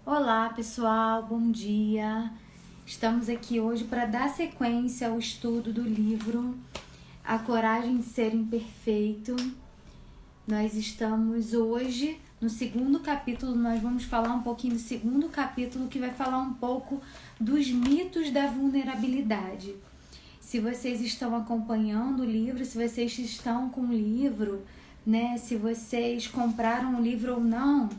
Olá pessoal, bom dia! Estamos aqui hoje para dar sequência ao estudo do livro A Coragem de Ser Imperfeito. Nós estamos hoje no segundo capítulo, nós vamos falar um pouquinho do segundo capítulo que vai falar um pouco dos mitos da vulnerabilidade. Se vocês estão acompanhando o livro, se vocês estão com o livro, né? Se vocês compraram o livro ou não,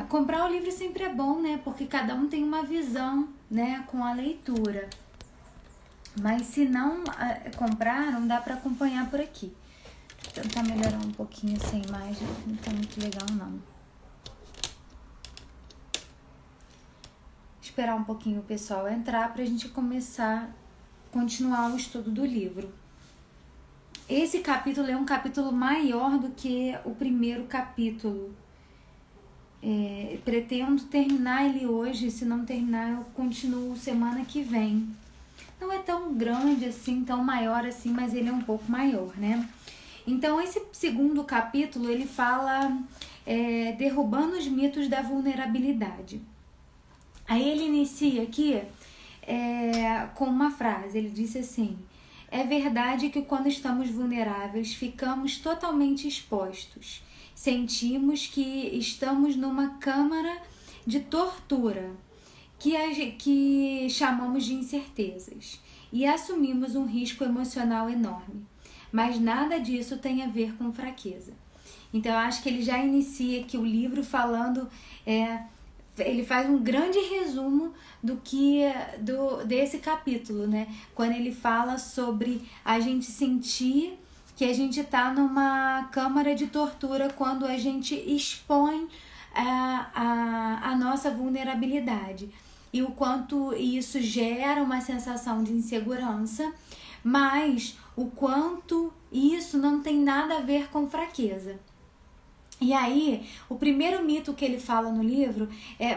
comprar o livro sempre é bom, né? Porque cada um tem uma visão, né? Com a leitura. Mas se não compraram, dá para acompanhar por aqui. Vou tentar melhorar um pouquinho essa imagem, não tá muito legal não. Esperar um pouquinho o pessoal entrar pra gente continuar o estudo do livro. Esse capítulo é um capítulo maior do que o primeiro capítulo. Pretendo terminar ele hoje, se não terminar eu continuo semana que vem. Não é tão grande assim, tão maior assim, mas ele é um pouco maior, né? Então esse segundo capítulo ele fala derrubando os mitos da vulnerabilidade. Aí ele inicia aqui com uma frase, ele disse assim: é verdade que quando estamos vulneráveis ficamos totalmente expostos. Sentimos que estamos numa câmara de tortura, que chamamos de incertezas, e assumimos um risco emocional enorme. Mas nada disso tem a ver com fraqueza. Então eu acho que ele já inicia aqui o livro falando, ele faz um grande resumo desse capítulo, né? Quando ele fala sobre a gente sentir que a gente está numa câmara de tortura quando a gente expõe a nossa vulnerabilidade. E o quanto isso gera uma sensação de insegurança, mas o quanto isso não tem nada a ver com fraqueza. E aí, o primeiro mito que ele fala no livro é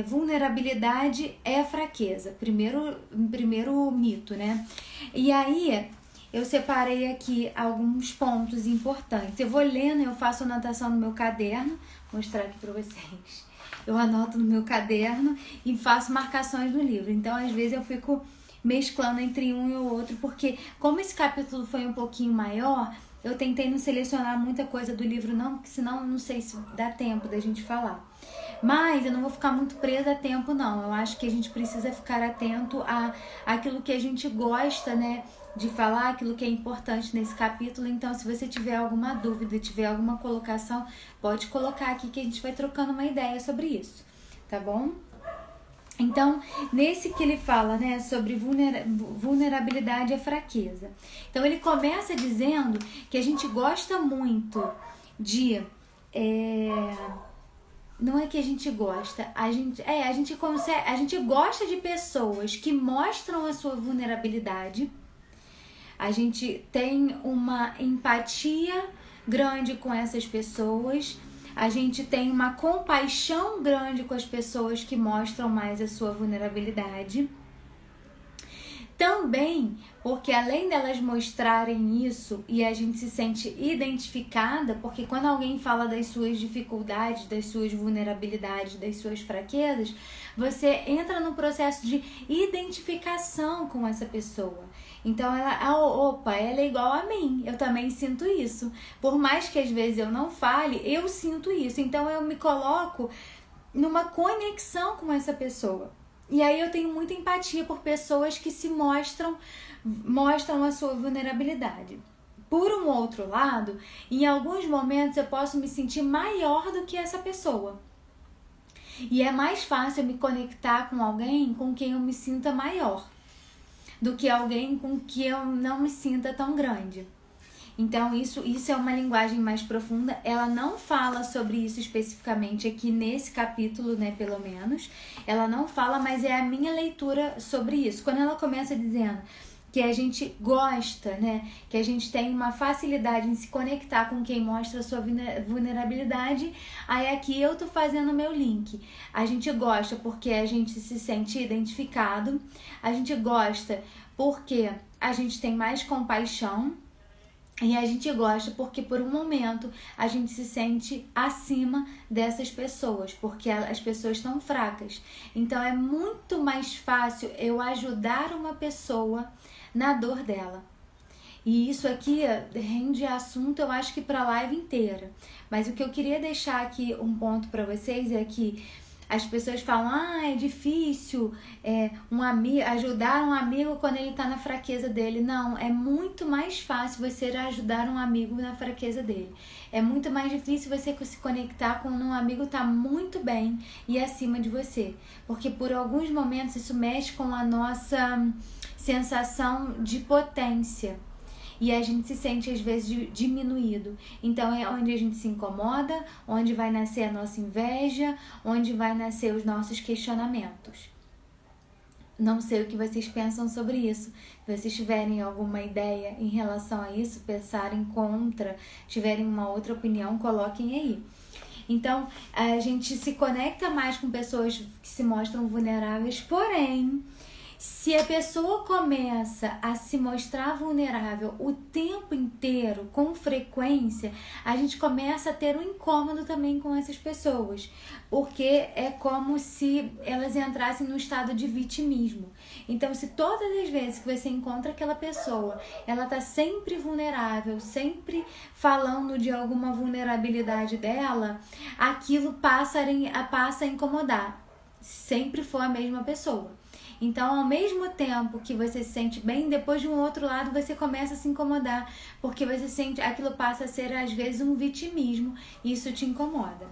vulnerabilidade é fraqueza. Primeiro mito, né? E aí, eu separei aqui alguns pontos importantes. Eu vou lendo, eu faço anotação no meu caderno, vou mostrar aqui para vocês. Eu anoto no meu caderno e faço marcações no livro. Então, às vezes, eu fico mesclando entre um e o outro, porque como esse capítulo foi um pouquinho maior, eu tentei não selecionar muita coisa do livro não, porque senão não sei se dá tempo da gente falar. Mas eu não vou ficar muito presa a tempo não, eu acho que a gente precisa ficar atento àquilo que a gente gosta, né, de falar, aquilo que é importante nesse capítulo. Então se você tiver alguma dúvida, tiver alguma colocação, pode colocar aqui que a gente vai trocando uma ideia sobre isso, tá bom? Então, nesse que ele fala, né, sobre vulnerabilidade e fraqueza. Então, ele começa dizendo que a gente gosta muito de... não é que a gente gosta, a gente gosta de pessoas que mostram a sua vulnerabilidade. A gente tem uma empatia grande com essas pessoas. A gente tem uma compaixão grande com as pessoas que mostram mais a sua vulnerabilidade. Também porque além delas mostrarem isso e a gente se sente identificada, porque quando alguém fala das suas dificuldades, das suas vulnerabilidades, das suas fraquezas, você entra no processo de identificação com essa pessoa. Então ela é igual a mim, eu também sinto isso. Por mais que às vezes eu não fale, eu sinto isso. Então eu me coloco numa conexão com essa pessoa. E aí eu tenho muita empatia por pessoas que se mostram a sua vulnerabilidade. Por um outro lado, em alguns momentos eu posso me sentir maior do que essa pessoa. E é mais fácil me conectar com alguém com quem eu me sinta maior do que alguém com quem eu não me sinta tão grande. Então isso é uma linguagem mais profunda. Ela não fala sobre isso especificamente aqui nesse capítulo, né, pelo menos. Ela não fala, mas é a minha leitura sobre isso. Quando ela começa dizendo que a gente gosta, né, que a gente tem uma facilidade em se conectar com quem mostra a sua vulnerabilidade, aí aqui eu tô fazendo o meu link. A gente gosta porque a gente se sente identificado, a gente gosta porque a gente tem mais compaixão, E a gente gosta porque por um momento a gente se sente acima dessas pessoas, porque as pessoas estão fracas. Então é muito mais fácil eu ajudar uma pessoa na dor dela. E isso aqui rende assunto, eu acho que para a live inteira. Mas o que eu queria deixar aqui um ponto para vocês é que as pessoas falam, é difícil ajudar um amigo quando ele está na fraqueza dele. Não, é muito mais fácil você ajudar um amigo na fraqueza dele. É muito mais difícil você se conectar quando um amigo está muito bem e acima de você. Porque por alguns momentos isso mexe com a nossa sensação de potência. E a gente se sente às vezes diminuído. Então é onde a gente se incomoda, onde vai nascer a nossa inveja, onde vai nascer os nossos questionamentos. Não sei o que vocês pensam sobre isso. Se vocês tiverem alguma ideia em relação a isso, pensarem contra, tiverem uma outra opinião, coloquem aí. Então, a gente se conecta mais com pessoas que se mostram vulneráveis, porém, se a pessoa começa a se mostrar vulnerável o tempo inteiro, com frequência, a gente começa a ter um incômodo também com essas pessoas, porque é como se elas entrassem no estado de vitimismo. Então, se todas as vezes que você encontra aquela pessoa, ela tá sempre vulnerável, sempre falando de alguma vulnerabilidade dela, aquilo passa a incomodar. Sempre for a mesma pessoa. Então, ao mesmo tempo que você se sente bem, depois de um outro lado você começa a se incomodar, porque você sente, aquilo passa a ser às vezes um vitimismo e isso te incomoda.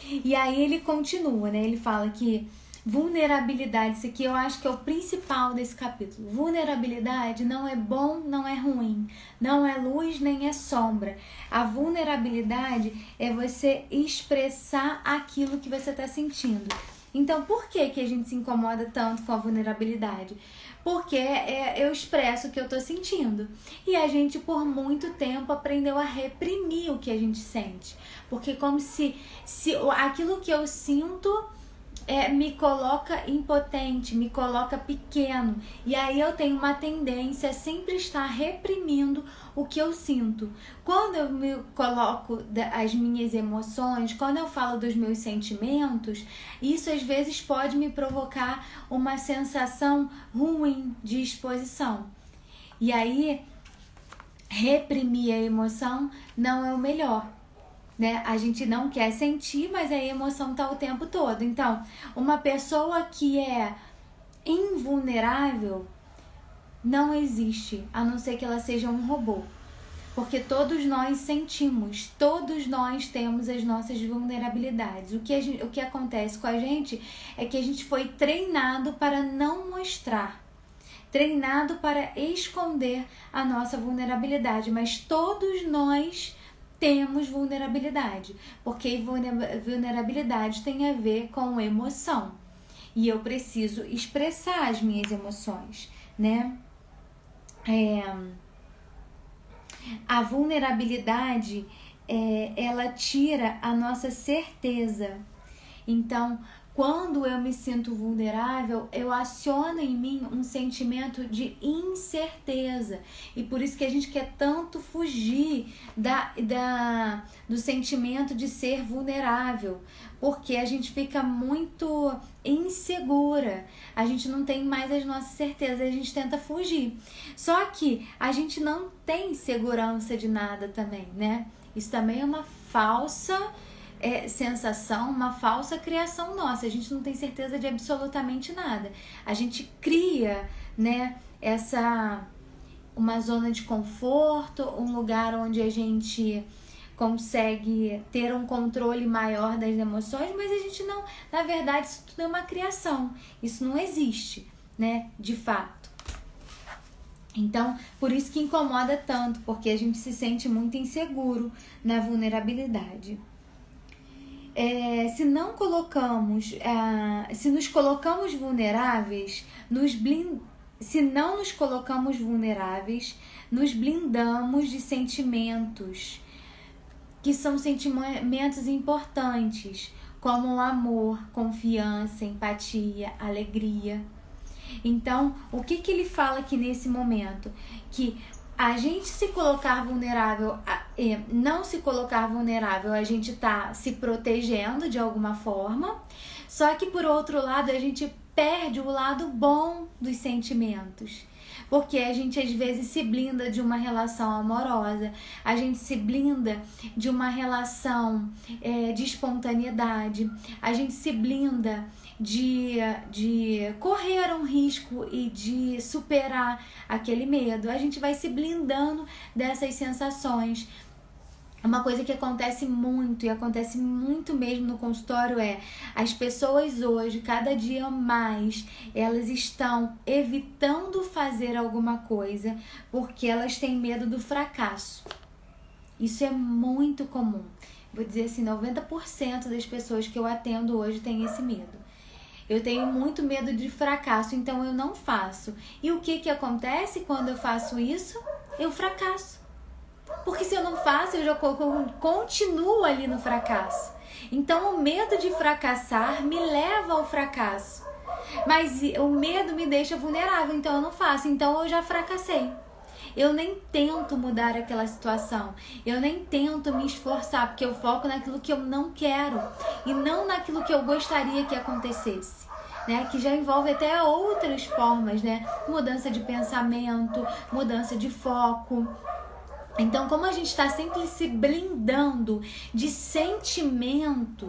E aí ele continua, né? Ele fala que vulnerabilidade, isso aqui eu acho que é o principal desse capítulo. Vulnerabilidade não é bom, não é ruim, não é luz nem é sombra. A vulnerabilidade é você expressar aquilo que você está sentindo. Então, por que a gente se incomoda tanto com a vulnerabilidade? Porque eu expresso o que eu tô sentindo. E a gente, por muito tempo, aprendeu a reprimir o que a gente sente. Porque como se aquilo que eu sinto me coloca impotente, me coloca pequeno. E aí eu tenho uma tendência a sempre estar reprimindo o que eu sinto. Quando eu me coloco as minhas emoções, quando eu falo dos meus sentimentos, isso às vezes pode me provocar uma sensação ruim de exposição. E aí, reprimir a emoção não é o melhor. Né? A gente não quer sentir, mas a emoção tá o tempo todo. Então, uma pessoa que é invulnerável não existe, a não ser que ela seja um robô. Porque todos nós sentimos, todos nós temos as nossas vulnerabilidades. O que acontece com a gente é que a gente foi treinado para não mostrar, treinado para esconder a nossa vulnerabilidade, mas todos nós temos vulnerabilidade, porque vulnerabilidade tem a ver com emoção. E eu preciso expressar as minhas emoções, né? A vulnerabilidade, ela tira a nossa certeza. Então, quando eu me sinto vulnerável, eu aciono em mim um sentimento de incerteza. E por isso que a gente quer tanto fugir do sentimento de ser vulnerável. Porque a gente fica muito insegura. A gente não tem mais as nossas certezas, a gente tenta fugir. Só que a gente não tem segurança de nada também, né? Isso também é uma falsa sensação, uma falsa criação nossa. A gente não tem certeza de absolutamente nada. A gente cria, né, uma zona de conforto, um lugar onde a gente consegue ter um controle maior das emoções, mas a gente não, na verdade, isso tudo é uma criação. Isso não existe, né, de fato. Então, por isso que incomoda tanto, porque a gente se sente muito inseguro na vulnerabilidade. Se nos colocamos vulneráveis, se não nos colocamos vulneráveis, nos blindamos de sentimentos que são sentimentos importantes, como o amor, confiança, empatia, alegria. Então, o que ele fala aqui nesse momento? Que a gente se colocar vulnerável, não se colocar vulnerável, a gente tá se protegendo de alguma forma, só que por outro lado a gente perde o lado bom dos sentimentos. Porque a gente às vezes se blinda de uma relação amorosa, a gente se blinda de uma relação de espontaneidade, a gente se blinda de correr um risco e de superar aquele medo. A gente vai se blindando dessas sensações. Uma coisa que acontece muito, e acontece muito mesmo no consultório, as pessoas hoje, cada dia mais, elas estão evitando fazer alguma coisa porque elas têm medo do fracasso. Isso é muito comum. Vou dizer assim, 90% das pessoas que eu atendo hoje têm esse medo. Eu tenho muito medo de fracasso, então eu não faço. E o que acontece quando eu faço isso? Eu fracasso. Porque se eu não faço, eu já continuo ali no fracasso. Então o medo de fracassar me leva ao fracasso. Mas o medo me deixa vulnerável, então eu não faço. Então eu já fracassei. Eu nem tento mudar aquela situação. Eu nem tento me esforçar, porque eu foco naquilo que eu não quero e não naquilo que eu gostaria que acontecesse. Que já envolve até outras formas, mudança de pensamento, mudança de foco. Então, como a gente está sempre se blindando de sentimentos,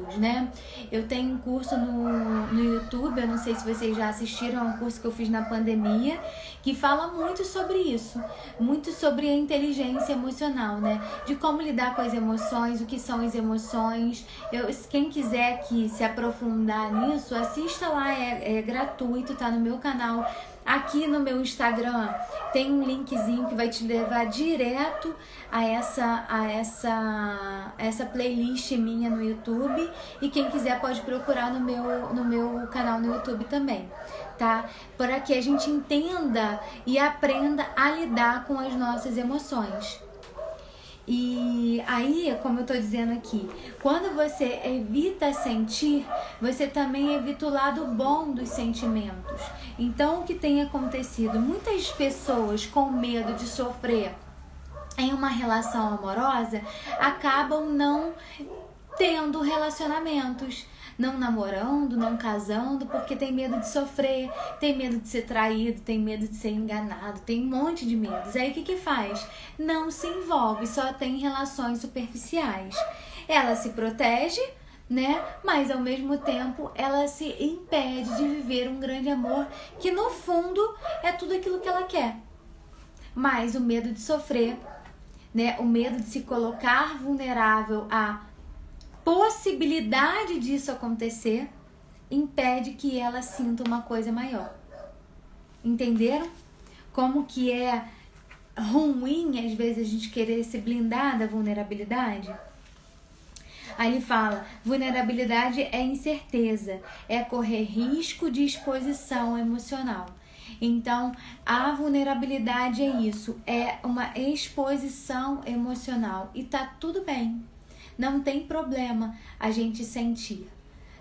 Eu tenho um curso no YouTube, eu não sei se vocês já assistiram, é um curso que eu fiz na pandemia, que fala muito sobre isso, muito sobre a inteligência emocional, De como lidar com as emoções, o que são as emoções. Quem quiser se aprofundar nisso, assista lá, é gratuito, tá no meu canal. Aqui no meu Instagram tem um linkzinho que vai te levar direto a essa playlist minha no YouTube. E quem quiser pode procurar no meu canal no YouTube também, tá? Para que a gente entenda e aprenda a lidar com as nossas emoções. E aí, como eu tô dizendo aqui, quando você evita sentir, você também evita o lado bom dos sentimentos. Então, o que tem acontecido? Muitas pessoas com medo de sofrer em uma relação amorosa acabam não tendo relacionamentos, não namorando, não casando, porque tem medo de sofrer, tem medo de ser traído, tem medo de ser enganado, tem um monte de medos. Aí o que faz? Não se envolve, só tem relações superficiais. Ela se protege, mas ao mesmo tempo ela se impede de viver um grande amor, que no fundo é tudo aquilo que ela quer. Mas o medo de sofrer, o medo de se colocar vulnerável a possibilidade disso acontecer impede que ela sinta uma coisa maior. Entenderam? Como que é ruim às vezes a gente querer se blindar da vulnerabilidade? Aí ele fala, vulnerabilidade é incerteza, é correr risco de exposição emocional. Então, a vulnerabilidade é isso, é uma exposição emocional e tá tudo bem. Não tem problema a gente sentir.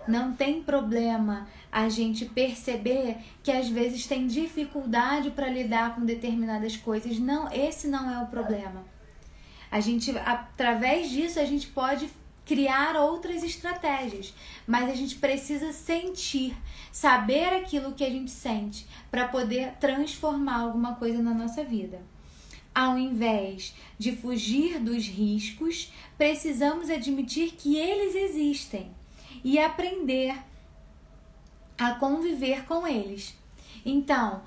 Não tem problema a gente perceber que às vezes tem dificuldade para lidar com determinadas coisas. Não, esse não é o problema. A gente, através disso, a gente pode criar outras estratégias, mas a gente precisa sentir, saber aquilo que a gente sente para poder transformar alguma coisa na nossa vida. Ao invés de fugir dos riscos, precisamos admitir que eles existem e aprender a conviver com eles. Então,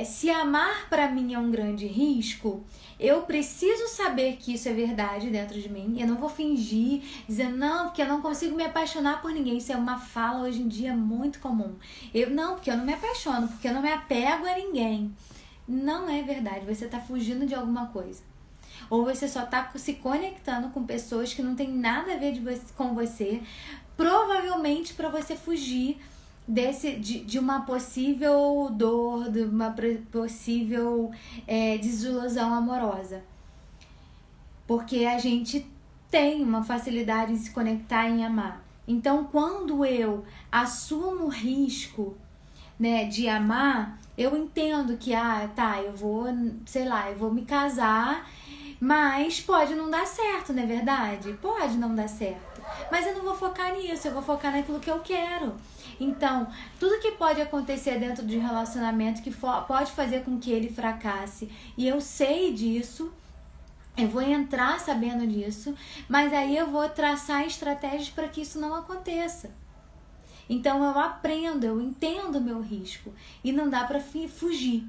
se amar para mim é um grande risco, eu preciso saber que isso é verdade dentro de mim. Eu não vou fingir, dizendo, não, porque eu não consigo me apaixonar por ninguém. Isso é uma fala hoje em dia muito comum. Porque eu não me apaixono, porque eu não me apego a ninguém. Não é verdade, você está fugindo de alguma coisa. Ou você só está se conectando com pessoas que não tem nada a ver com você, provavelmente para você fugir de uma possível dor, de uma possível desilusão amorosa. Porque a gente tem uma facilidade em se conectar e em amar. Então, quando eu assumo o risco né, de amar, eu entendo que, eu vou, sei lá, eu vou me casar, mas pode não dar certo, não é verdade? Pode não dar certo. Mas eu não vou focar nisso, eu vou focar naquilo que eu quero. Então, tudo que pode acontecer dentro de um relacionamento que pode fazer com que ele fracasse, e eu sei disso, eu vou entrar sabendo disso, mas aí eu vou traçar estratégias para que isso não aconteça. Então eu aprendo, eu entendo o meu risco e não dá para fugir,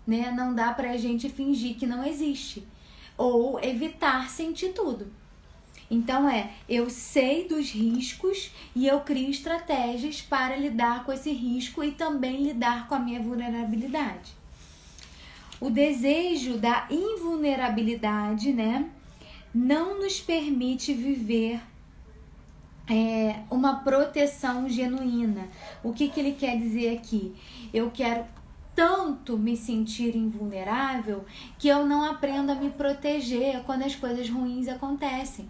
né? Não dá pra gente fingir que não existe ou evitar sentir tudo. Então eu sei dos riscos e eu crio estratégias para lidar com esse risco e também lidar com a minha vulnerabilidade. O desejo da invulnerabilidade, né, não nos permite viver uma proteção genuína. O que ele quer dizer aqui? Eu quero tanto me sentir invulnerável que eu não aprendo a me proteger quando as coisas ruins acontecem.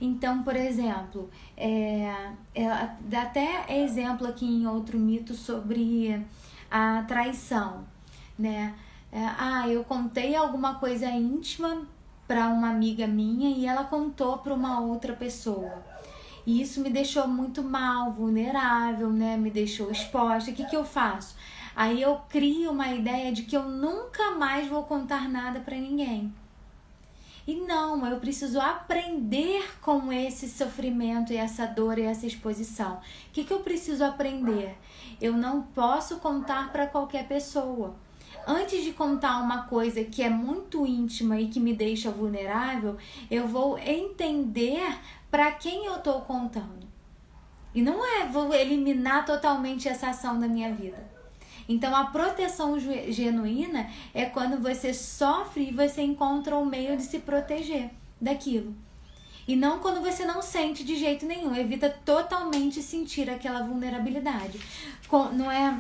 Então, por exemplo, dá até exemplo aqui em outro mito sobre a traição, né? Eu contei alguma coisa íntima para uma amiga minha e ela contou para uma outra pessoa. E isso me deixou muito mal, vulnerável, né? Me deixou exposta. O que eu faço? Aí eu crio uma ideia de que eu nunca mais vou contar nada para ninguém. E não, eu preciso aprender com esse sofrimento e essa dor e essa exposição. O que eu preciso aprender? Eu não posso contar para qualquer pessoa. Antes de contar uma coisa que é muito íntima e que me deixa vulnerável, eu vou entender para quem eu estou contando. E não vou eliminar totalmente essa ação da minha vida. Então a proteção genuína é quando você sofre e você encontra um meio de se proteger daquilo. E não quando você não sente de jeito nenhum. Evita totalmente sentir aquela vulnerabilidade. Não é...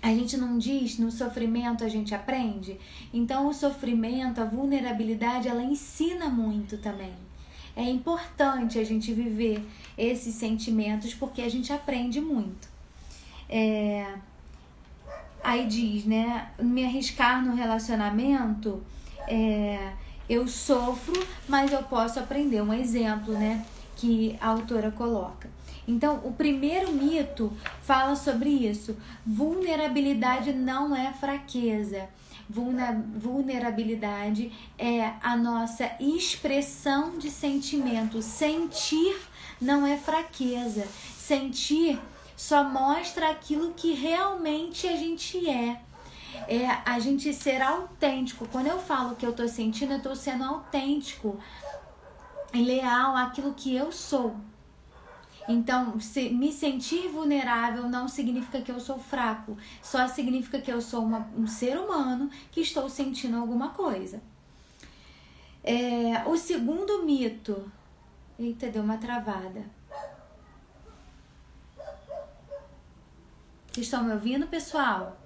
A gente não diz, no sofrimento a gente aprende? Então o sofrimento, a vulnerabilidade, ela ensina muito também. É importante a gente viver esses sentimentos porque a gente aprende muito. Aí diz, né? Me arriscar no relacionamento, eu sofro, mas eu posso aprender. Um exemplo, né? Que a autora coloca. Então, o primeiro mito fala sobre isso. Vulnerabilidade não é fraqueza. Vulnerabilidade é a nossa expressão de sentimento. Sentir não é fraqueza. Sentir só mostra aquilo que realmente a gente é. É a gente ser autêntico. Quando eu falo que eu tô sentindo, eu tô sendo autêntico e leal àquilo que eu sou. Então, me sentir vulnerável não significa que eu sou fraco, só significa que eu sou um ser humano que estou sentindo alguma coisa. O segundo mito... Eita, deu uma travada. Vocês estão me ouvindo, pessoal?